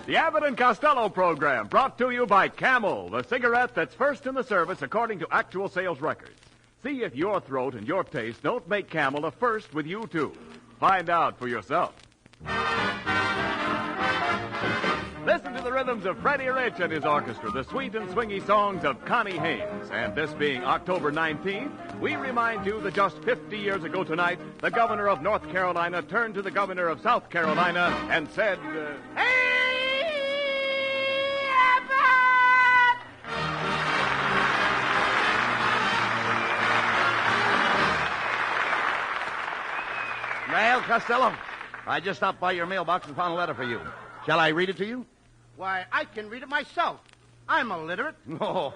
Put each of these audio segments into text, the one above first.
The Abbott and Costello program, brought to you by Camel, the cigarette that's first in the service according to actual sales records. See if your throat and your taste don't make Camel a first with you, too. Find out for yourself. Listen to the rhythms of Freddie Rich and his orchestra, the sweet and swingy songs of Connie Haynes. And this being October 19th, we remind you that just 50 years ago tonight, the governor of North Carolina turned to the governor of South Carolina and said, Hey, Abbott! Well, Costello, I just stopped by your mailbox and found a letter for you. Shall I read it to you? Why, I can read it myself. I'm illiterate. Oh.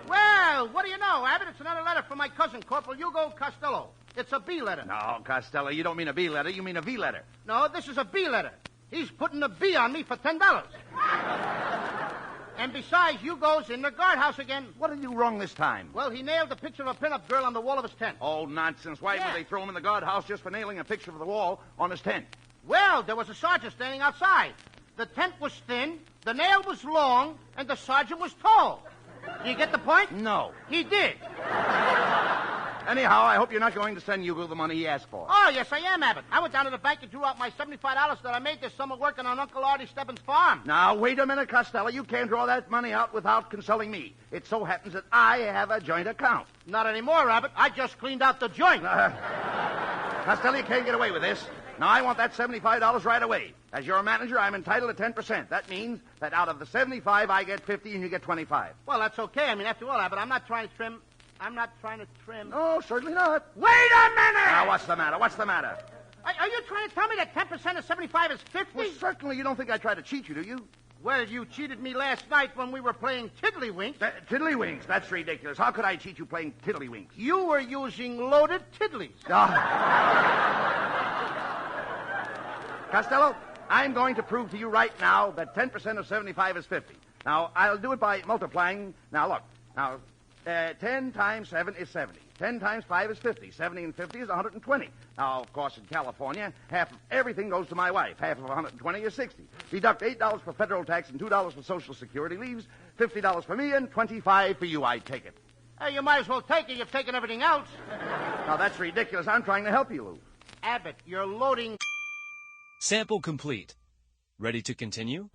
Well, what do you know, Abbott? It's another letter from my cousin, Corporal Hugo Costello. It's a B letter. No, Costello, you don't mean a B letter. You mean a V letter. No, this is a B letter. He's putting a B on me for $10. And besides, Hugo's in the guardhouse again. What did you wrong this time? Well, he nailed the picture of a pinup girl on the wall of his tent. Oh, nonsense. Why would they throw him in the guardhouse just for nailing a picture of the wall on his tent? Well, there was a sergeant standing outside. The tent was thin, the nail was long, and the sergeant was tall. Do you get the point? No. He did. Anyhow, I hope you're not going to send Hugo the money he asked for. Oh, yes, I am, Abbott. I went down to the bank and drew out my $75 that I made this summer working on Uncle Artie Stebbins' farm. Now, wait a minute, Costello. You can't draw that money out without consulting me. It so happens that I have a joint account. Not anymore, Abbott. I just cleaned out the joint. Costello, you can't get away with this. Now, I want that $75 right away. As your manager, I'm entitled to 10%. That means that out of the 75, I get 50 and you get 25. Well, that's okay. I mean, after all, Abbott, I'm not trying to trim. No, certainly not. Wait a minute! Now, what's the matter? What's the matter? Are you trying to tell me that 10% of 75 is 50? Well, certainly you don't think I tried to cheat you, do you? Well, you cheated me last night when we were playing Tiddlywinks. Tiddlywinks? That's ridiculous. How could I cheat you playing Tiddlywinks? You were using loaded tiddlies. Costello, I'm going to prove to you right now that 10% of 75 is 50. Now, I'll do it by multiplying. Now, look. Now, 10 times 7 is 70. 10 times 5 is 50. 70 and 50 is 120. Now, of course, in California, half of everything goes to my wife. Half of 120 is 60. Deduct $8 for federal tax and $2 for Social Security leaves. $50 for me and $25 for you. I take it. Hey, you might as well take it. You've taken everything else. Now, that's ridiculous. I'm trying to help you, Lou. Abbott, you're loading... Sample complete. Ready to continue?